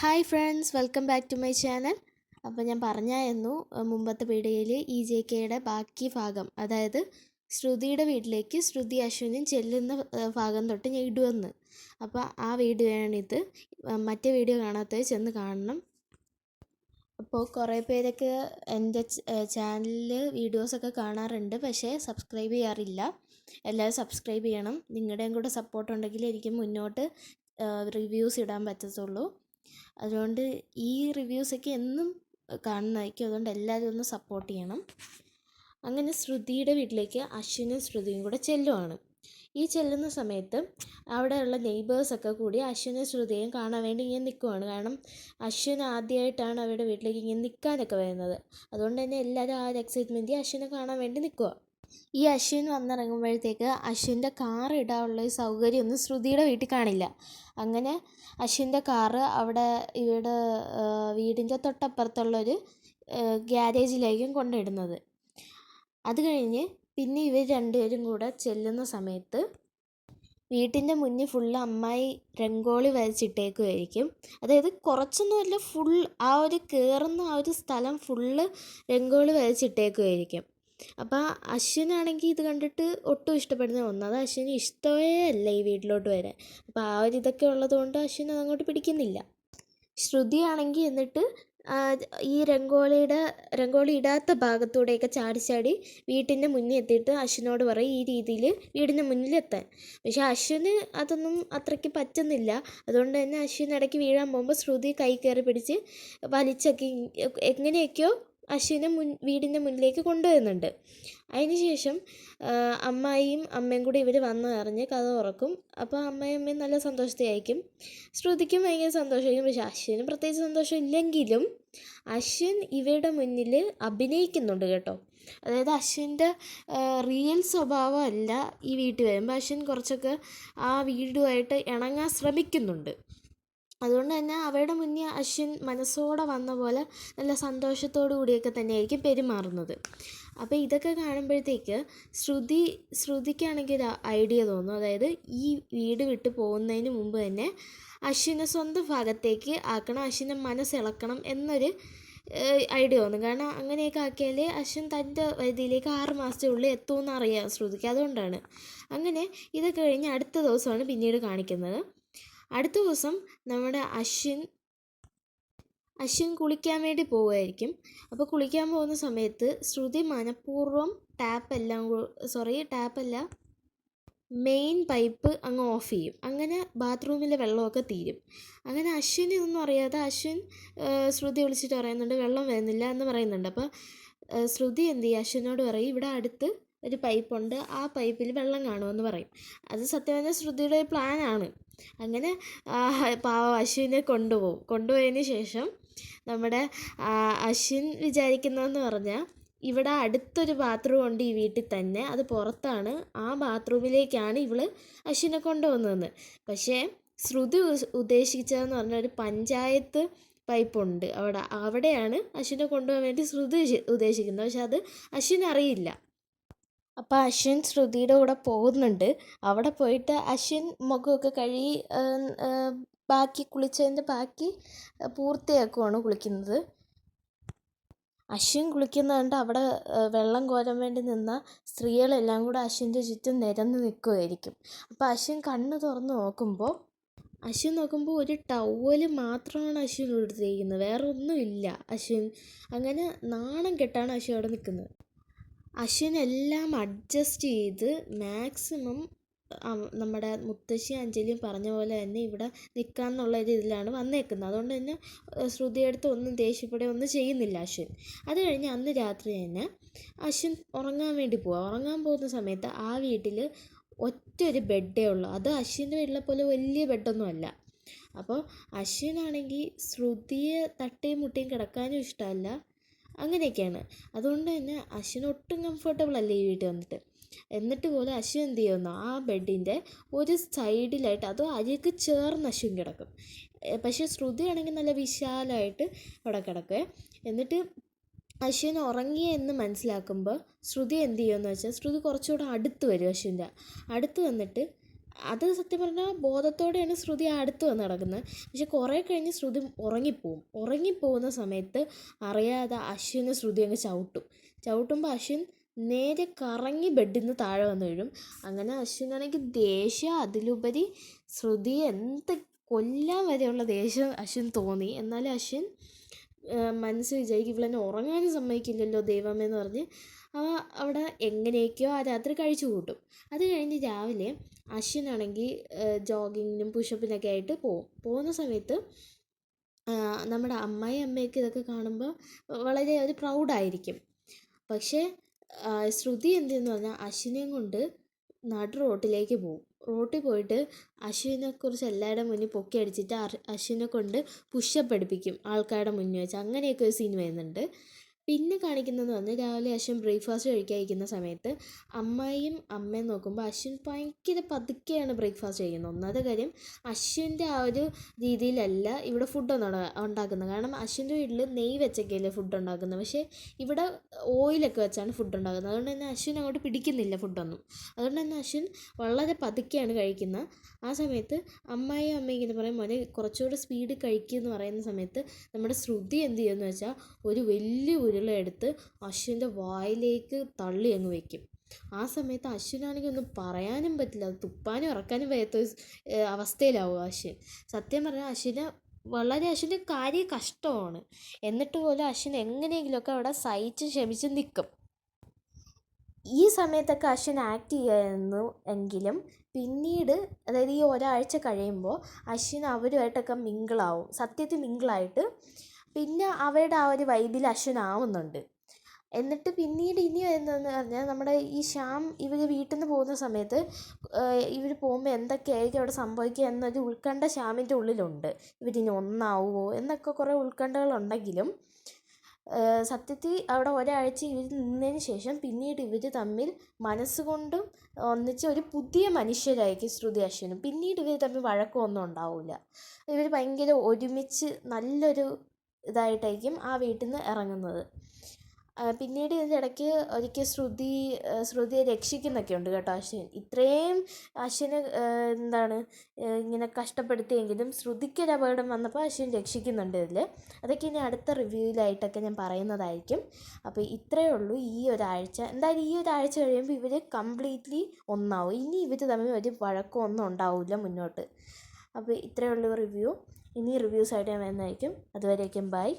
Hi friends, welcome back to my channel. അപ്പോൾ ഞാൻ പറഞ്ഞായിരുന്നു മുമ്പത്തെ വീഡിയോയിൽ EJKയുടെ ബാക്കി ഭാഗം, അതായത് ശ്രുതിയുടെ വീട്ടിലേക്ക് ശ്രുതി അശ്വിനും ചെല്ലുന്ന ഭാഗം തൊട്ട് ഞാൻ ഇടുമെന്ന്. അപ്പോൾ ആ വീഡിയോ ആണിത്. മറ്റേ വീഡിയോ കാണാത്തവർ ചെന്ന് കാണണം. അപ്പോൾ കുറേ പേരൊക്കെ എൻ്റെ ചാനലിൽ വീഡിയോസൊക്കെ കാണാറുണ്ട്, പക്ഷേ സബ്സ്ക്രൈബ് ചെയ്യാറില്ല. എല്ലാവരും സബ്സ്ക്രൈബ് ചെയ്യണം. നിങ്ങളുടെയും കൂടെ സപ്പോർട്ട് ഉണ്ടെങ്കിൽ എനിക്ക് മുന്നോട്ട് റിവ്യൂസ് ഇടാൻ പറ്റത്തുള്ളൂ. അതുകൊണ്ട് ഈ റിവ്യൂസൊക്കെ എന്നും കാണുന്നതായിരിക്കും. അതുകൊണ്ട് എല്ലാവരും ഒന്ന് സപ്പോർട്ട് ചെയ്യണം. അങ്ങനെ ശ്രുതിയുടെ വീട്ടിലേക്ക് അശ്വിനും ശ്രുതിയും കൂടെ ചെല്ലുവാണ്. ഈ ചെല്ലുന്ന സമയത്ത് അവിടെയുള്ള നെയ്ബേഴ്സൊക്കെ കൂടി അശ്വിനും ശ്രുതിയും കാണാൻ വേണ്ടി ഇങ്ങനെ നിൽക്കുവാണ്. കാരണം അശ്വിൻ ആദ്യമായിട്ടാണ് അവരുടെ വീട്ടിലേക്ക് ഇങ്ങനെ നിൽക്കാനൊക്കെ വരുന്നത്. അതുകൊണ്ട് തന്നെ എല്ലാവരും ആ ഒരു എക്സൈറ്റ്മെൻറ്റിൽ അശ്വിനെ കാണാൻ വേണ്ടി നിൽക്കുക. ഈ അശ്വിൻ വന്നിറങ്ങുമ്പോഴത്തേക്ക് അശ്വിൻ്റെ കാർ ഇടാനുള്ള സൗകര്യമൊന്നും ശ്രുതിയുടെ വീട്ടിൽ കാണില്ല. അങ്ങനെ അശ്വിൻ്റെ കാറ് ഇവിടെ വീടിൻ്റെ തൊട്ടപ്പുറത്തുള്ളൊരു ഗ്യാരേജിലേക്കും കൊണ്ടിടുന്നത്. അത് കഴിഞ്ഞ് പിന്നെ ഇവർ രണ്ടുപേരും കൂടെ ചെല്ലുന്ന സമയത്ത് വീട്ടിൻ്റെ മുന്നിൽ ഫുള്ള് അമ്മായി രംഗോളി വരച്ചിട്ടേക്കുമായിരിക്കും. അതായത് കുറച്ചൊന്നുമല്ല, ഫുൾ ആ ഒരു കയറുന്ന ആ ഒരു സ്ഥലം ഫുള്ള് രംഗോളി വരച്ചിട്ടേക്കുമായിരിക്കും. അപ്പോൾ അശ്വിനാണെങ്കിൽ ഇത് കണ്ടിട്ട് ഒട്ടും ഇഷ്ടപ്പെടുന്ന ഒന്നത് അശ്വിന് ഇഷ്ടമേ അല്ല ഈ വീട്ടിലോട്ട് വരാൻ. അപ്പോൾ ആ ഒരു ഇതൊക്കെ ഉള്ളതുകൊണ്ട് അശ്വിൻ അതങ്ങോട്ട് പിടിക്കുന്നില്ല. ശ്രുതിയാണെങ്കിൽ എന്നിട്ട് ഈ രംഗോളി ഇടാത്ത ഭാഗത്തൂടെയൊക്കെ ചാടി വീട്ടിൻ്റെ മുന്നിൽ എത്തിയിട്ട് അശ്വിനോട് പറയും ഈ രീതിയിൽ വീടിൻ്റെ മുന്നിലെത്താൻ. പക്ഷേ അശ്വിന് അതൊന്നും അത്രയ്ക്ക് പറ്റുന്നില്ല. അതുകൊണ്ട് തന്നെ അശ്വിൻ ഇടയ്ക്ക് വീഴാൻ പോകുമ്പോൾ ശ്രുതി കൈ കയറി പിടിച്ച് വലിച്ചൊക്കെ എങ്ങനെയൊക്കെയോ അശ്വിനെ വീടിൻ്റെ മുന്നിലേക്ക് കൊണ്ടുവരുന്നുണ്ട്. അതിനുശേഷം അമ്മായിയും അമ്മയും കൂടി ഇവർ വന്ന് അറിഞ്ഞ് കഥ തുറക്കും. അപ്പോൾ അമ്മയും നല്ല സന്തോഷത്തിലായിരിക്കും. ശ്രുതിക്കും ഭയങ്കര സന്തോഷമായിരിക്കും. പക്ഷെ അശ്വിന് പ്രത്യേകിച്ച് സന്തോഷം ഇല്ലെങ്കിലും അശ്വിൻ ഇവരുടെ മുന്നിൽ അഭിനയിക്കുന്നുണ്ട് കേട്ടോ. അതായത് അശ്വിൻ്റെ റിയൽ സ്വഭാവമല്ല ഈ വീട്ടിൽ വരുമ്പോൾ അശ്വിൻ കുറച്ചൊക്കെ ആ വീടുമായിട്ട് ഇണങ്ങാൻ ശ്രമിക്കുന്നുണ്ട്. അതുകൊണ്ട് തന്നെ അവരുടെ മുന്നേ അശ്വിൻ മനസ്സോടെ വന്ന പോലെ നല്ല സന്തോഷത്തോടു കൂടിയൊക്കെ തന്നെയായിരിക്കും പെരുമാറുന്നത്. അപ്പോൾ ഇതൊക്കെ കാണുമ്പോഴത്തേക്ക് ശ്രുതിക്കാണെങ്കിൽ ഒരു ഐഡിയ തോന്നും. അതായത് ഈ വീട് വിട്ട് പോകുന്നതിന് മുമ്പ് തന്നെ അശ്വിനെ സ്വന്തം ഭാഗത്തേക്ക് ആക്കണം, അശ്വിനെ മനസ്സിളക്കണം എന്നൊരു ഐഡിയ തോന്നും. കാരണം അങ്ങനെയൊക്കെ ആക്കിയാൽ അശ്വിൻ തൻ്റെ വൈദ്യയിലേക്ക് 6 മാസത്തിനുള്ളിൽ എത്തുമെന്ന് അറിയാം ശ്രുതിക്ക്. അതുകൊണ്ടാണ് അങ്ങനെ. ഇതൊക്കെ കഴിഞ്ഞ് അടുത്ത ദിവസമാണ് പിന്നീട് കാണിക്കുന്നത്. അടുത്ത ദിവസം നമ്മുടെ അശ്വിൻ കുളിക്കാൻ വേണ്ടി പോവുമായിരിക്കും. അപ്പോൾ കുളിക്കാൻ പോകുന്ന സമയത്ത് ശ്രുതി മനഃപൂർവ്വം ടാപ്പല്ല മെയിൻ പൈപ്പ് അങ്ങ് ഓഫ് ചെയ്യും. അങ്ങനെ ബാത്റൂമിലെ വെള്ളമൊക്കെ തീരും. അങ്ങനെ അശ്വിൻ ഇതൊന്നും അറിയാതെ ശ്രുതി വിളിച്ചിട്ട് പറയുന്നുണ്ട് വെള്ളം വരുന്നില്ല എന്ന് പറയുന്നുണ്ട്. അപ്പോൾ ശ്രുതി എന്ത് ചെയ്യും, അശ്വിനോട് പറയും ഇവിടെ അടുത്ത് ഒരു പൈപ്പുണ്ട്, ആ പൈപ്പിൽ വെള്ളം കാണുമെന്ന് പറയും. അത് സത്യം പറഞ്ഞാൽ ശ്രുതിയുടെ പ്ലാനാണ്. അങ്ങനെ പാവം അശ്വിനെ കൊണ്ടുപോയതിന് ശേഷം നമ്മുടെ അശ്വിൻ വിചാരിക്കുന്നതെന്ന് പറഞ്ഞാൽ ഇവിടെ അടുത്തൊരു ബാത്റൂം ഉണ്ട് ഈ വീട്ടിൽ തന്നെ, അത് പുറത്താണ്, ആ ബാത്റൂമിലേക്കാണ് ഇവൾ അശ്വിനെ കൊണ്ടുപോകുന്നതെന്ന്. പക്ഷേ ശ്രുതി ഉദ്ദേശിച്ചതെന്ന് പറഞ്ഞാൽ ഒരു പഞ്ചായത്ത് പൈപ്പുണ്ട് അവിടെയാണ് അശ്വിനെ കൊണ്ടുപോകാൻ വേണ്ടി ശ്രുതി ഉദ്ദേശിക്കുന്നത്. പക്ഷെ അത് അശ്വിൻ അറിയില്ല. അപ്പോൾ അശ്വിൻ ശ്രുതിയുടെ കൂടെ പോകുന്നുണ്ട്. അവിടെ പോയിട്ട് അശ്വിൻ മുഖമൊക്കെ കഴുകി കുളിച്ചതിൻ്റെ ബാക്കി പൂർത്തിയാക്കുവാണ് കുളിക്കുന്നത്. അശ്വിൻ കുളിക്കുന്നത് കണ്ട് അവിടെ വെള്ളം കോരാൻ വേണ്ടി നിന്ന സ്ത്രീകളെല്ലാം കൂടെ അശ്വിൻ്റെ ചുറ്റും നിരന്ന് നിൽക്കുമായിരിക്കും. അപ്പോൾ അശ്വിൻ കണ്ണ് തുറന്ന് നോക്കുമ്പോൾ ഒരു ടവല് മാത്രമാണ് അശ്വിൻ എടുത്തിരിക്കുന്നത്, വേറെ ഒന്നുമില്ല അശ്വിൻ. അങ്ങനെ നാണം കെട്ടാണ് അശ്വിൻ അവിടെ നിൽക്കുന്നത്. അശ്വിൻ എല്ലാം അഡ്ജസ്റ്റ് ചെയ്ത് മാക്സിമം നമ്മുടെ മുത്തശ്ശി അഞ്ജലിയും പറഞ്ഞ പോലെ തന്നെ ഇവിടെ നിൽക്കാമെന്നുള്ള ഒരു ഇതിലാണ് വന്നേക്കുന്നത്. അതുകൊണ്ട് തന്നെ ശ്രുതിയെടുത്ത് ഒന്നും ദേഷ്യപ്പെടുകയോ ഒന്നും ചെയ്യുന്നില്ല അശ്വിൻ. അത് കഴിഞ്ഞ് അന്ന് രാത്രി തന്നെ അശ്വിൻ ഉറങ്ങാൻ വേണ്ടി പോവുക. ഉറങ്ങാൻ പോകുന്ന സമയത്ത് ആ വീട്ടിൽ ഒറ്റൊരു ബെഡേ ഉള്ളൂ. അത് അശ്വിൻ്റെ വീട്ടിലെ പോലെ വലിയ ബെഡൊന്നും അല്ല. അപ്പോൾ അശ്വിനാണെങ്കിൽ ശ്രുതിയെ തട്ടിയും മുട്ടിയും കിടക്കാനും ഇഷ്ടമല്ല. അങ്ങനെയൊക്കെയാണ്. അതുകൊണ്ട് തന്നെ അശ്വിൻ ഒട്ടും കംഫർട്ടബിൾ അല്ല ഈ വീട്ടിൽ വന്നിട്ട്. എന്നിട്ട് പോലും അശ്വിൻ എന്ത് ചെയ്യുന്നു, ആ ബെഡിൻ്റെ ഒരു സൈഡിലായിട്ട് അത് അരിക്ക് ചേർന്ന് അശ്വിൻ കിടക്കും. പക്ഷേ ശ്രുതിയാണെങ്കിൽ നല്ല വിശാലമായിട്ട് അവിടെ കിടക്കുക. എന്നിട്ട് അശ്വിൻ ഉറങ്ങിയെന്ന് മനസ്സിലാക്കുമ്പോൾ ശ്രുതി എന്ത് ചെയ്യുമെന്ന് വെച്ചാൽ ശ്രുതി കുറച്ചുകൂടെ അടുത്ത് വരും. അടുത്ത് വന്നിട്ട് അത് സത്യം പറഞ്ഞാൽ ബോധത്തോടെയാണ് ശ്രുതി അടുത്ത് വന്ന് കിടക്കുന്നത്. പക്ഷെ കുറേ കഴിഞ്ഞ് ശ്രുതി ഉറങ്ങിപ്പോകുന്ന സമയത്ത് അറിയാതെ അശ്വിനെ ശ്രുതി അങ്ങ് ചവിട്ടുമ്പോൾ അശ്വിൻ നേരെ കറങ്ങി ബെഡിൽ നിന്ന് താഴെ വന്ന് വീഴും. അങ്ങനെ അശ്വിനാണെങ്കിൽ ദേഷ്യം, അതിലുപരി ശ്രുതിയെ കൊല്ലാൻ വരെയുള്ള ദേഷ്യം അശ്വിൻ തോന്നി. എന്നാലും അശ്വിൻ മനസ്സ് വിചാരിക്കും ഇവളെന്നെ ഉറങ്ങാനും സമ്മതിക്കില്ലല്ലോ ദൈവമേ എന്ന് പറഞ്ഞ് അവിടെ എങ്ങനെയൊക്കെയോ ആ രാത്രി കഴിച്ചു കൂട്ടും. അത് കഴിഞ്ഞ് രാവിലെ അശ്വിനാണെങ്കിൽ ജോഗിങ്ങിനും പുഷപ്പിനൊക്കെ ആയിട്ട് പോകുന്ന സമയത്ത് നമ്മുടെ അമ്മയ്ക്ക് ഇതൊക്കെ കാണുമ്പോൾ വളരെ ഒരു പ്രൗഡായിരിക്കും. പക്ഷേ ശ്രുതി എന്തെന്ന് പറഞ്ഞാൽ അശ്വിനെയും കൊണ്ട് റോട്ടിലേക്ക് പോകും. റോട്ടിൽ പോയിട്ട് അശ്വിനെക്കുറിച്ച് എല്ലാവരുടെ മുന്നിൽ പൊക്കി അടിച്ചിട്ട് അശ്വിനെ കൊണ്ട് പുഷപ്പ് എടുപ്പിക്കും ആൾക്കാരുടെ മുന്നിൽ വെച്ച്. അങ്ങനെയൊക്കെ ഒരു സീൻ വരുന്നുണ്ട്. പിന്നെ കാണിക്കുന്നതെന്ന് പറഞ്ഞാൽ രാവിലെ അശ്വിൻ ബ്രേക്ക്ഫാസ്റ്റ് കഴിക്കാതിരിക്കുന്ന സമയത്ത് അമ്മയും നോക്കുമ്പോൾ അശ്വിൻ ഭയങ്കര പതുക്കെയാണ് ബ്രേക്ക്ഫാസ്റ്റ് കഴിക്കുന്നത്. ഒന്നാമത്തെ കാര്യം അശ്വിൻ്റെ ആ ഒരു രീതിയിലല്ല ഇവിടെ ഫുഡൊന്നും ഉണ്ടാക്കുന്നത്. കാരണം അശ്വിൻ്റെ വീട്ടിൽ നെയ്യ് വെച്ചൊക്കെയല്ലേ ഫുഡ് ഉണ്ടാക്കുന്നത്. പക്ഷേ ഇവിടെ ഓയിലൊക്കെ വെച്ചാണ് ഫുഡ് ഉണ്ടാക്കുന്നത്. അതുകൊണ്ട് തന്നെ അശ്വിൻ അങ്ങോട്ട് പിടിക്കുന്നില്ല ഫുഡൊന്നും. അതുകൊണ്ട് തന്നെ അശ്വിൻ വളരെ പതുക്കെയാണ് കഴിക്കുന്നത്. ആ സമയത്ത് അമ്മയും ഇങ്ങനെ പറയും, മോനെ കുറച്ചുകൂടെ സ്പീഡ് കഴിക്കുമെന്ന് പറയുന്ന സമയത്ത് നമ്മുടെ ശ്രുതി എന്ത് ചെയ്യുമെന്ന് വെച്ചാൽ ഒരു വലിയ ഉരുളയെടുത്ത് അശ്വിൻ്റെ വായിലേക്ക് തള്ളി അങ്ങ് വയ്ക്കും. ആ സമയത്ത് അശ്വിനാണെങ്കിൽ ഒന്നും പറയാനും പറ്റില്ല, അത് തുപ്പാനും ഇറക്കാനും വയ്യാത്ത അവസ്ഥയിലാവും അശ്വിൻ. സത്യം പറഞ്ഞാൽ അശ്വിൻ്റെ കാര്യം കഷ്ടമാണ്. എന്നിട്ട് പോലും അശ്വിൻ എങ്ങനെയെങ്കിലുമൊക്കെ അവിടെ സഹിച്ച് ക്ഷമിച്ച് നിൽക്കും. ഈ സമയത്തൊക്കെ അശ്വിൻ ആക്ട് ചെയ്യുമായിരുന്നു എങ്കിലും പിന്നീട്, അതായത് ഈ ഒരാഴ്ച കഴിയുമ്പോൾ അശ്വിൻ അവരുമായിട്ടൊക്കെ മിങ്കിളാവും. സത്യത്തിൽ മിങ്കിളായിട്ട് പിന്നെ അവരുടെ ആ ഒരു വൈബിൽ അശ്വിൻ ആവുന്നുണ്ട്. എന്നിട്ട് പിന്നീട് ഇനി വരുന്നതെന്ന് പറഞ്ഞാൽ നമ്മുടെ ഈ ശ്യാം ഇവർ വീട്ടിൽ നിന്ന് പോകുന്ന സമയത്ത് ഇവർ പോകുമ്പോൾ എന്തൊക്കെയായിരിക്കും അവിടെ സംഭവിക്കുക എന്നൊരു ഉത്കണ്ഠ ശ്യാമിൻ്റെ ഉള്ളിലുണ്ട്. ഇവരിനി ഒന്നാവുമോ എന്നൊക്കെ കുറേ ഉത്കണ്ഠകളുണ്ടെങ്കിലും സത്യത്തിൽ അവിടെ ഒരാഴ്ച ഇവർ നിന്നതിന് ശേഷം പിന്നീട് ഇവർ തമ്മിൽ മനസ്സുകൊണ്ടും ഒന്നിച്ച് ഒരു പുതിയ മനുഷ്യരായിരിക്കും ശ്രുതി അശ്വിനും. പിന്നീട് ഇവർ തമ്മിൽ വഴക്കമൊന്നും ഉണ്ടാവില്ല. ഇവർ ഭയങ്കര ഒരുമിച്ച് നല്ലൊരു ഇതായിട്ടായിരിക്കും ആ വീട്ടിൽ നിന്ന് ഇറങ്ങുന്നത്. പിന്നീട് ഇതിൻ്റെ ഇടയ്ക്ക് ഒരിക്കൽ ശ്രുതിയെ രക്ഷിക്കുന്നൊക്കെ ഉണ്ട് കേട്ടോ അശ്വിൻ. ഇത്രയും അശ്വിന് ഇങ്ങനെ കഷ്ടപ്പെടുത്തിയെങ്കിലും ശ്രുതിക്കൊരു അപകടം വന്നപ്പോൾ അശ്വിൻ രക്ഷിക്കുന്നുണ്ട് ഇതിൽ. അതൊക്കെ ഇനി അടുത്ത റിവ്യൂവിലായിട്ടൊക്കെ ഞാൻ പറയുന്നതായിരിക്കും. അപ്പോൾ ഇത്രയേ ഉള്ളൂ ഈ ഒരാഴ്ച. എന്തായാലും ഈ ഒരാഴ്ച കഴിയുമ്പോൾ ഇവർ കംപ്ലീറ്റ്ലി ഒന്നാവും. ഇനി ഇവർ തമ്മിൽ ഒരു വഴക്കമൊന്നും ഉണ്ടാവില്ല മുന്നോട്ട്. അപ്പോൾ ഇത്രയേ ഉള്ളൂ റിവ്യൂ. ഇനി റിവ്യൂസായിട്ട് ഞാൻ വരുന്നതായിരിക്കും. അതുവരേക്കും ബൈ.